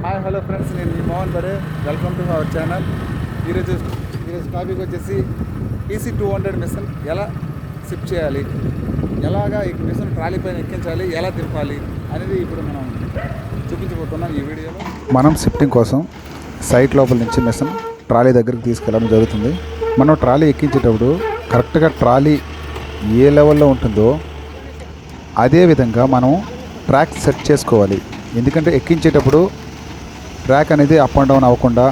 Hi hello friends, నేను మీ మోహన్ బడే. Welcome to our channel. ఈరోజు టాపిక్ వచ్చేసి PC 200 మిషన్ ఎలా షిఫ్ట్ చేయాలి, ఎలాగా ఈ మిషన్ ట్రాలీ పైన ఎక్కించాలి, ఎలా తిప్పాలి అనేది ఇప్పుడు మనం చూపించబోతున్నాం ఈ వీడియోలో. మనం షిఫ్టింగ్ కోసం సైట్ లోపల నుంచి మిషన్ ట్రాలీ దగ్గరికి తీసుకెళ్ళడం జరుగుతుంది. మనం ట్రాలీ ఎక్కించేటప్పుడు కరెక్ట్గా ట్రాలీ ఏ లెవెల్లో ఉంటుందో అదే విధంగా మనం ట్రాక్ సెట్ చేసుకోవాలి. ఎందుకంటే ఎక్కించేటప్పుడు ట్రాక్ అనేది అప్ అండ్ డౌన్ అవ్వకుండా,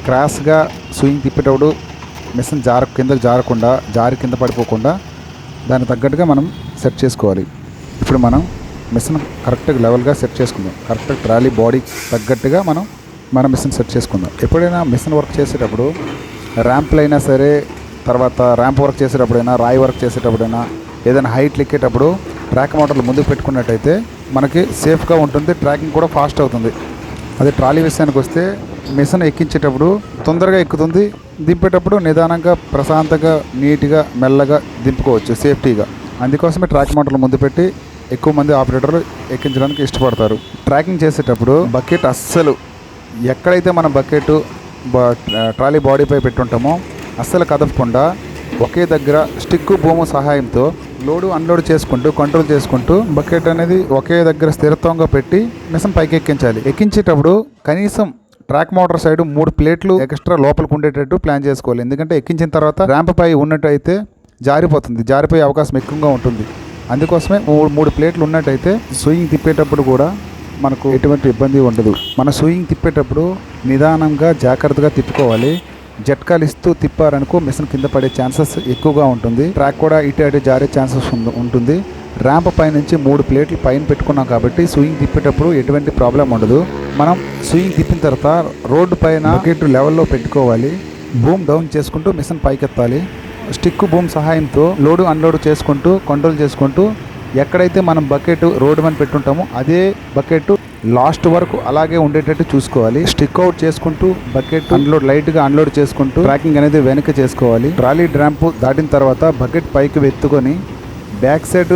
క్రాస్గా స్వింగ్ తిప్పేటప్పుడు మిషన్ కిందకు జారకుండా, జారి కింద పడిపోకుండా దానికి తగ్గట్టుగా మనం సెట్ చేసుకోవాలి. ఇప్పుడు మనం మిషన్ కరెక్ట్గా లెవెల్గా సెట్ చేసుకుందాం. కరెక్ట్గా ట్రాలీ బాడీకి తగ్గట్టుగా మన మిషన్ సెట్ చేసుకుందాం. ఎప్పుడైనా మిషన్ వర్క్ చేసేటప్పుడు ర్యాంప్లు అయినా సరే, తర్వాత ర్యాంప్ వర్క్ చేసేటప్పుడైనా, రాయి వర్క్ చేసేటప్పుడైనా, ఏదైనా హైట్లు ఎక్కేటప్పుడు ట్రాక్ మోటార్లు ముందుకు పెట్టుకున్నట్టయితే మనకి సేఫ్గా ఉంటుంది, ట్రాకింగ్ కూడా ఫాస్ట్ అవుతుంది. అదే ట్రాలీ విషయానికి వస్తే మిషన్ ఎక్కించేటప్పుడు తొందరగా ఎక్కుతుంది, దింపేటప్పుడు నిదానంగా, ప్రశాంతంగా, నీట్గా, మెల్లగా దింపుకోవచ్చు సేఫ్టీగా. అందుకోసమే ట్రాక్ మోటార్లు ముందు పెట్టి ఎక్కువ మంది ఆపరేటర్లు ఎక్కించడానికి ఇష్టపడతారు. ట్రాకింగ్ చేసేటప్పుడు బకెట్ అస్సలు ఎక్కడైతే మనం బకెట్ ట్రాలీ బాడీపై పెట్టుంటామో అస్సలు కదపకుండా ఒకే దగ్గర స్టిక్ బూము సహాయంతో లోడు అన్లోడ్ చేసుకుంటూ, కంట్రోల్ చేసుకుంటూ బకెట్ అనేది ఒకే దగ్గర స్థిరత్వంగా పెట్టి మిషన్ పైకి ఎక్కించాలి. ఎక్కించేటప్పుడు కనీసం ట్రాక్ మోటార్ సైడ్ 3 ప్లేట్లు ఎక్స్ట్రా లోపలికి ఉండేటట్టు ప్లాన్ చేసుకోవాలి. ఎందుకంటే ఎక్కించిన తర్వాత ర్యాంప్ పై ఉన్నట్టయితే జారిపోతుంది, జారిపోయే అవకాశం ఎక్కువగా ఉంటుంది. అందుకోసమే 3 ప్లేట్లు ఉన్నట్టయితే స్వింగ్ తిప్పేటప్పుడు కూడా మనకు ఎటువంటి ఇబ్బంది ఉండదు. మన స్వింగ్ తిప్పేటప్పుడు నిదానంగా, జాగ్రత్తగా తిప్పుకోవాలి. జట్కాలు ఇస్తూ తిప్పారనుకో మిషన్ కింద పడే ఛాన్సెస్ ఎక్కువగా ఉంటుంది. ట్రాక్ కూడా ఇటు అటు జారే ఛాన్సెస్ ఉంటుంది. ర్యాంప్ పై నుంచి 3 ప్లేట్లు పైన పెట్టుకున్నాం కాబట్టి స్వింగ్ తిప్పేటప్పుడు ఎటువంటి ప్రాబ్లం ఉండదు. మనం స్వింగ్ తిప్పిన తర్వాత రోడ్డు పైన బకెట్ లెవెల్లో పెట్టుకోవాలి. బూమ్ డౌన్ చేసుకుంటూ మిషన్ పైకెత్తాలి. స్టిక్ బూమ్ సహాయంతో లోడు అన్లోడ్ చేసుకుంటూ, కంట్రోల్ చేసుకుంటూ ఎక్కడైతే మనం బకెట్ రోడ్డు మీద పెట్టుంటామో అదే బకెట్ లాస్ట్ వరకు అలాగే ఉండేటట్టు చూసుకోవాలి. స్టిక్ అవుట్ చేసుకుంటూ బకెట్ లైట్గా అన్లోడ్ చేసుకుంటూ ట్రాకింగ్ అనేది వెనక్కి చేసుకోవాలి. ట్రాలీ డ్రాంప్ దాటిన తర్వాత బకెట్ పైకి ఎత్తుకొని బ్యాక్ సైడ్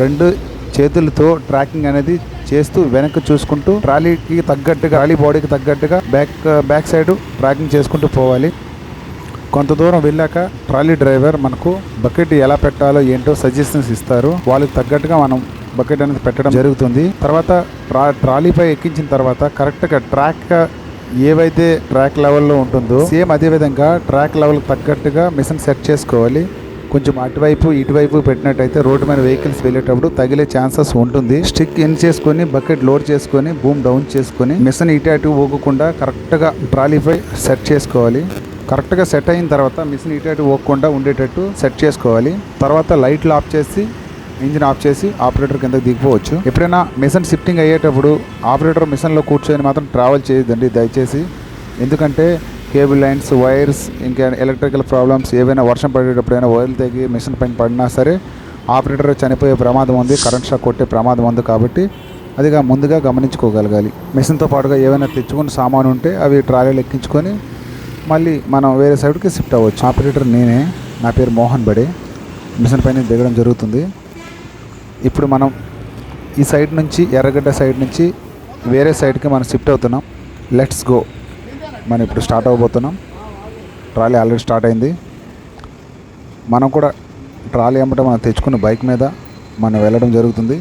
2 చేతులతో ట్రాకింగ్ అనేది చేస్తూ వెనక్కి చూసుకుంటూ ట్రాలీకి తగ్గట్టుగా, ట్రాలీ బాడీకి తగ్గట్టుగా బ్యాక్ సైడ్ ట్రాకింగ్ చేసుకుంటూ పోవాలి. కొంత దూరం వెళ్ళాక ట్రాలీ డ్రైవర్ మనకు బకెట్ ఎలా పెట్టాలో ఏంటో సజెషన్స్ ఇస్తారు. వాళ్ళకి తగ్గట్టుగా మనం బకెట్ అనేది పెట్టడం జరుగుతుంది. తర్వాత ట్రాలీపై ఎక్కించిన తర్వాత కరెక్ట్గా ట్రాక్ ఏవైతే ట్రాక్ లెవెల్లో ఉంటుందో సేమ్ అదే విధంగా ట్రాక్ లెవెల్కి తగ్గట్టుగా మిషన్ సెట్ చేసుకోవాలి. కొంచెం అటువైపు ఇటువైపు పెట్టినట్టయితే రోడ్డు మీద వెహికల్స్ వెళ్ళేటప్పుడు తగిలే ఛాన్సెస్ ఉంటుంది. స్టిక్ ఇన్ చేసుకొని బకెట్ లోడ్ చేసుకొని బూమ్ డౌన్ చేసుకొని మిషన్ ఇటు అటు ఊగకుండా కరెక్ట్గా ట్రాలీపై సెట్ చేసుకోవాలి. కరెక్ట్గా సెట్ అయిన తర్వాత మిషన్ ఇటు అటు ఊగకుండా ఉండేటట్టు సెట్ చేసుకోవాలి. తర్వాత లైట్లు ఆఫ్ చేసి, ఇంజిన్ ఆఫ్ చేసి ఆపరేటర్ కిందకి దిగిపోవచ్చు. ఎప్పుడైనా మిషన్ షిఫ్టింగ్ అయ్యేటప్పుడు ఆపరేటర్ మిషన్లో కూర్చొని మాత్రం ట్రావెల్ చేయొద్దండి దయచేసి. ఎందుకంటే కేబుల్ లైన్స్, వైర్స్, ఇంకా ఎలక్ట్రికల్ ప్రాబ్లమ్స్ ఏవైనా వర్షం పడేటప్పుడైనా వైర్లు తెగి మిషన్ పైన పడినా సరే ఆపరేటర్ చనిపోయే ప్రమాదం ఉంది, కరెంట్ షాక్ కొట్టే ప్రమాదం ఉంది. కాబట్టి అదిగా ముందుగా గమనించుకోగలగాలి. మిషన్తో పాటుగా ఏవైనా తెచ్చుకుని సామాను ఉంటే అవి ట్రాలీలు ఎక్కించుకొని మళ్ళీ మనం వేరే సైడ్కి షిఫ్ట్ అవ్వచ్చు. ఆపరేటర్ నేనే, నా పేరు మోహన్ బడే. మిషన్ పైన దిగడం జరుగుతుంది. ఇప్పుడు మనం ఈ సైడ్ నుంచి, ఎర్రగడ్డ సైడ్ నుంచి వేరే సైడ్కి మనం షిఫ్ట్ అవుతున్నాం. Let's go. మనం ఇప్పుడు స్టార్ట్ అవ్వబోతున్నాం. ట్రాలీ ఆల్రెడీ స్టార్ట్ అయింది. మనం కూడా ట్రాలీ అమ్మట మనం తెచ్చుకున్న బైక్ మీద మనం వెళ్ళడం జరుగుతుంది.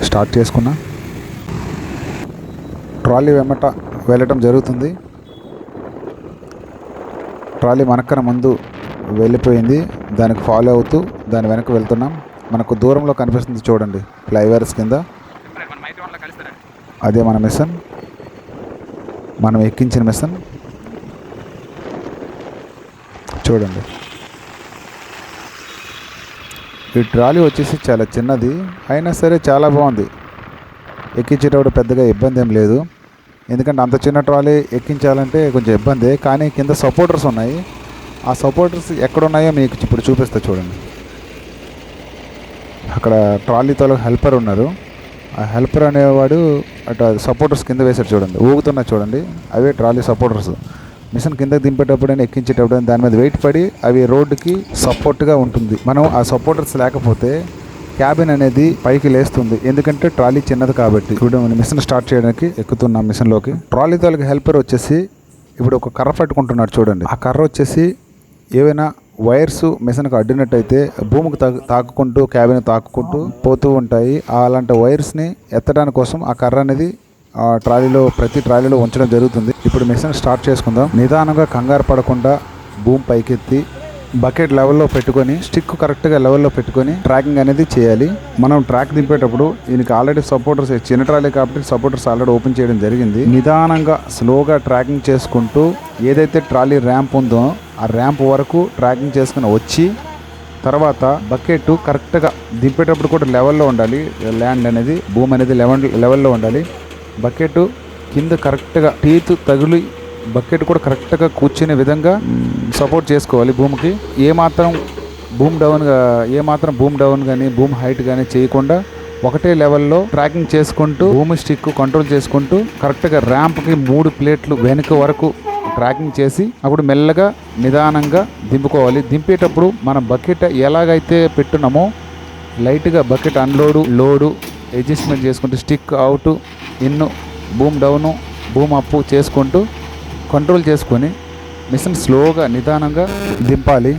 స్టార్ట్ చేసుకున్నా ట్రాలీ వెంబట వెళ్ళటం జరుగుతుంది. ట్రాలీ మనకన్నా ముందు వెళ్ళిపోయింది, దానికి ఫాలో అవుతూ దాని వెనక వెళ్తున్నాం. మనకు దూరంలో కనిపిస్తుంది చూడండి, ఫ్లైఓవర్స్ కింద, అదే మన మిషన్, మనం ఎక్కించిన మిషన్ చూడండి. ఈ ట్రాలీ వచ్చేసి చాలా చిన్నది, అయినా సరే చాలా బాగుంది. ఎక్కించేటప్పుడు పెద్దగా ఇబ్బంది ఏం లేదు. ఎందుకంటే అంత చిన్న ట్రాలీ ఎక్కించాలంటే కొంచెం ఇబ్బంది. కానీ కింద సపోర్టర్స్ ఉన్నాయి. ఆ సపోర్టర్స్ ఎక్కడున్నాయో మీకు ఇప్పుడు చూపిస్తా చూడండి. అక్కడ ట్రాలీతో హెల్పర్ ఉన్నారు. ఆ హెల్పర్ అనేవాడు అటు సపోర్టర్స్ కింద వేసాడు చూడండి, ఊగుతున్నా చూడండి, అవే ట్రాలీ సపోర్టర్స్. మిషన్ కిందకి దింపేటప్పుడైనా ఎక్కించేటప్పుడైనా దాని మీద వెయిట్ పడి అవి రోడ్డుకి సపోర్ట్గా ఉంటుంది. మనం ఆ సపోర్టర్స్ లేకపోతే క్యాబిన్ అనేది పైకి లేస్తుంది, ఎందుకంటే ట్రాలీ చిన్నది కాబట్టి. ఇప్పుడు మిషన్ స్టార్ట్ చేయడానికి ఎక్కుతున్నాం మిషన్లోకి. ట్రాలీ తాలూకు హెల్పర్ వచ్చేసి ఇప్పుడు ఒక కర్ర పట్టుకుంటున్నాడు చూడండి. ఆ కర్ర వచ్చేసి ఏవైనా వైర్స్ మిషన్కి అడ్డినట్టయితే భూమికి తాకుకుంటూ క్యాబిన్ తాకుకుంటూ పోతూ ఉంటాయి. అలాంటి వైర్స్ని ఎత్తడానికి కోసం ఆ కర్ర అనేది ప్రతి ట్రాలీలో ఉంచడం జరుగుతుంది. ఇప్పుడు మిషన్ స్టార్ట్ చేసుకుందాం. నిదానంగా కంగారు పడకుండా భూమి పైకెత్తి బకెట్ లెవెల్లో పెట్టుకొని స్టిక్ కరెక్ట్గా లెవెల్లో పెట్టుకొని ట్రాకింగ్ అనేది చేయాలి. మనం ట్రాక్ దింపేటప్పుడు దీనికి ఆల్రెడీ సపోర్టర్స్ చిన్న ట్రాలీ కాబట్టి సపోర్టర్స్ ఆల్రెడీ ఓపెన్ చేయడం జరిగింది. నిదానంగా స్లోగా ట్రాకింగ్ చేసుకుంటూ ఏదైతే ట్రాలీ ర్యాంప్ ఉందో ఆ ర్యాంప్ వరకు ట్రాకింగ్ చేసుకుని వచ్చి తర్వాత బకెట్ కరెక్ట్గా దింపేటప్పుడు కూడా లెవెల్లో ఉండాలి. ల్యాండ్ అనేది భూమి అనేది లెవెల్లో ఉండాలి. బకెట్ కింద కరెక్ట్గా టీత్ తగిలి బకెట్ కూడా కరెక్ట్గా కూర్చునే విధంగా సపోర్ట్ చేసుకోవాలి. భూమికి ఏమాత్రం భూమి డౌన్ కానీ భూమి హైట్ కానీ చేయకుండా ఒకటే లెవెల్లో ట్రాకింగ్ చేసుకుంటూ భూమి స్టిక్ కంట్రోల్ చేసుకుంటూ కరెక్ట్గా ర్యాంప్కి 3 ప్లేట్లు వెనుక వరకు ట్రాకింగ్ చేసి అప్పుడు మెల్లగా నిదానంగా దింపుకోవాలి. దింపేటప్పుడు మన బకెట్ ఎలాగైతే పెట్టున్నామో లైట్గా బకెట్ అన్లోడు లోడు అడ్జస్ట్మెంట్ చేసుకుంటూ స్టిక్ అవుట్ ఇన్ను భూమి డౌను భూమి అప్పు చేసుకుంటూ కంట్రోల్ చేసుకొని మిషన్ స్లోగా నిదానంగా దింపాలి.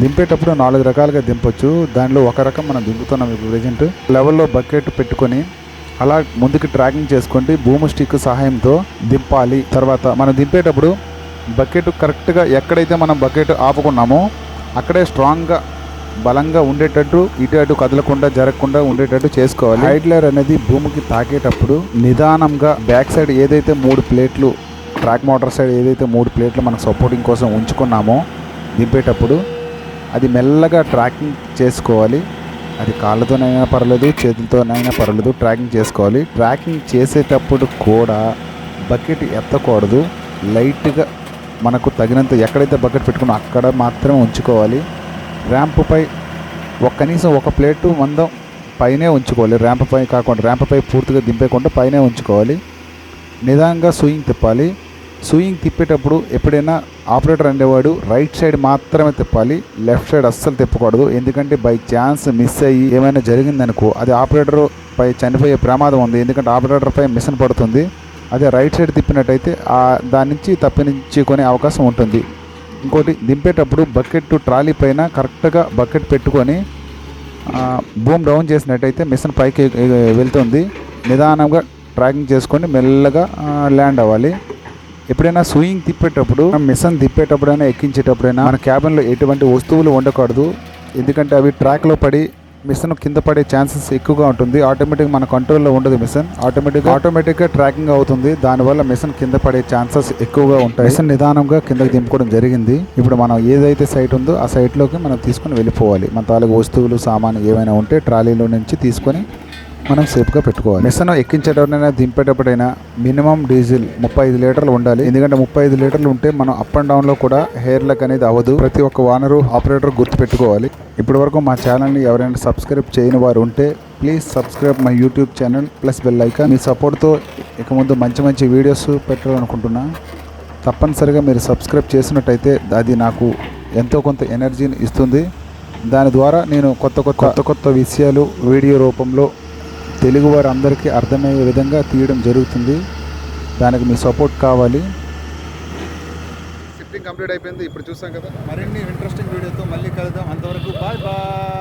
దింపేటప్పుడు 4 రకాలుగా దింపొచ్చు. దానిలో ఒక రకం మనం దింపుతున్నాం ఇప్పుడు ప్రెజెంట్. లెవెల్లో బకెట్ పెట్టుకొని అలా ముందుకు ట్రాకింగ్ చేసుకుంటే భూమి స్టిక్ సహాయంతో దింపాలి. తర్వాత మనం దింపేటప్పుడు బకెట్ కరెక్ట్గా ఎక్కడైతే మనం బకెట్ ఆపుకున్నామో అక్కడే స్ట్రాంగ్గా బలంగా ఉండేటట్టు ఇటు అటు కదలకుండా జరగకుండా ఉండేటట్టు చేసుకోవాలి. ఐడ్లర్ అనేది భూమికి తాకేటప్పుడు నిదానంగా బ్యాక్ సైడ్ ఏదైతే 3 ప్లేట్లు ట్రాక్ మోటార్ సైడ్ ఏదైతే 3 ప్లేట్లు మనకు సపోర్టింగ్ కోసం ఉంచుకున్నామో దింపేటప్పుడు అది మెల్లగా ట్రాకింగ్ చేసుకోవాలి. అది కాళ్ళతోనైనా పర్లేదు చేతులతోనైనా పర్లేదు ట్రాకింగ్ చేసుకోవాలి. ట్రాకింగ్ చేసేటప్పుడు కూడా బకెట్ ఎత్తకూడదు. లైట్గా మనకు తగినంత ఎక్కడైతే బకెట్ పెట్టుకున్నా అక్కడ మాత్రమే ఉంచుకోవాలి. ర్యాంపుపై కనీసం 1 ప్లేటు మందం పైనే ఉంచుకోవాలి. ర్యాంపుపై కాకుండా ర్యాంపుపై పూర్తిగా దింపేకుండా పైనే ఉంచుకోవాలి. నిదానంగా సూయింగ్ తిప్పాలి. సూయింగ్ తిప్పేటప్పుడు ఎప్పుడైనా ఆపరేటర్ అనేవాడు రైట్ సైడ్ మాత్రమే తిప్పాలి, లెఫ్ట్ సైడ్ అస్సలు తిప్పకూడదు. ఎందుకంటే బై ఛాన్స్ మిస్ అయ్యి ఏమైనా జరిగిందనుకో అది ఆపరేటర్ పై చనిపోయే ప్రమాదం ఉంది. ఎందుకంటే ఆపరేటర్ పై మిషన్ పడుతుంది. అదే రైట్ సైడ్ తిప్పినట్టయితే దాని నుంచి తప్పించుకునే అవకాశం ఉంటుంది. ఇంకోటి దింపేటప్పుడు బకెట్ ట్రాలీ పైన కరెక్ట్గా బకెట్ పెట్టుకొని బూమ్ డౌన్ చేసినట్టయితే మిషన్ పైకి వెళ్తుంది. నిదానంగా ట్రాకింగ్ చేసుకొని మెల్లగా ల్యాండ్ అవ్వాలి. ఎప్పుడైనా స్వింగ్ తిప్పేటప్పుడు మిషన్ తిప్పేటప్పుడైనా ఎక్కించేటప్పుడైనా మన క్యాబిన్లో ఎటువంటి వస్తువులు ఉండకూడదు. ఎందుకంటే అవి ట్రాక్లో పడి మిషన్ కింద పడే ఛాన్సెస్ ఎక్కువగా ఉంటుంది. ఆటోమేటిక్గా మన కంట్రోల్లో ఉండదు మిషన్, ఆటోమేటిక్గా ట్రాకింగ్ అవుతుంది. దానివల్ల మిషన్ కింద పడే ఛాన్సెస్ ఎక్కువగా ఉంటాయి. మిషన్ నిదానంగా కిందకి దింపుకోవడం జరిగింది. ఇప్పుడు మనం ఏదైతే సైట్ ఉందో ఆ సైట్లోకి మనం తీసుకొని వెళ్ళిపోవాలి. మన తాలూకు వస్తువులు సామాను ఏమైనా ఉంటే ట్రాలీలో నుంచి తీసుకొని మనం సేఫ్గా పెట్టుకోవాలి. మిషన్ ఎక్కించేటప్పుడైనా దింపేటప్పుడైనా మినిమం డీజిల్ 35 లీటర్లు ఉండాలి. ఎందుకంటే 35 లీటర్లు ఉంటే మనం అప్ అండ్ డౌన్లో కూడా హెయిర్ లక్ అనేది అవ్వదు. ప్రతి ఒక్క ఓనరు ఆపరేటర్ గుర్తు పెట్టుకోవాలి. ఇప్పటి వరకు మా ఛానల్ని ఎవరైనా సబ్స్క్రైబ్ చేయని వారు ఉంటే please subscribe my YouTube channel plus bell icon. మీ సపోర్ట్తో ఇక ముందు మంచి వీడియోస్ పెట్టాలనుకుంటున్నా. తప్పనిసరిగా మీరు సబ్స్క్రైబ్ చేసినట్టయితే అది నాకు ఎంతో కొంత ఎనర్జీని ఇస్తుంది. దాని ద్వారా నేను కొత్త విషయాలు వీడియో రూపంలో తెలుగు వారు అందరికీ అర్థమయ్యే విధంగా తీయడం జరుగుతుంది. దానికి మీ సపోర్ట్ కావాలి. షిఫ్టింగ్ కంప్లీట్ అయిపోయింది. ఇప్పుడు చూసాం కదా, మరిన్ని ఇంట్రెస్టింగ్ వీడియోతో మళ్ళీ కలుద్దాం. అంతవరకు బాయ్ బాయ్.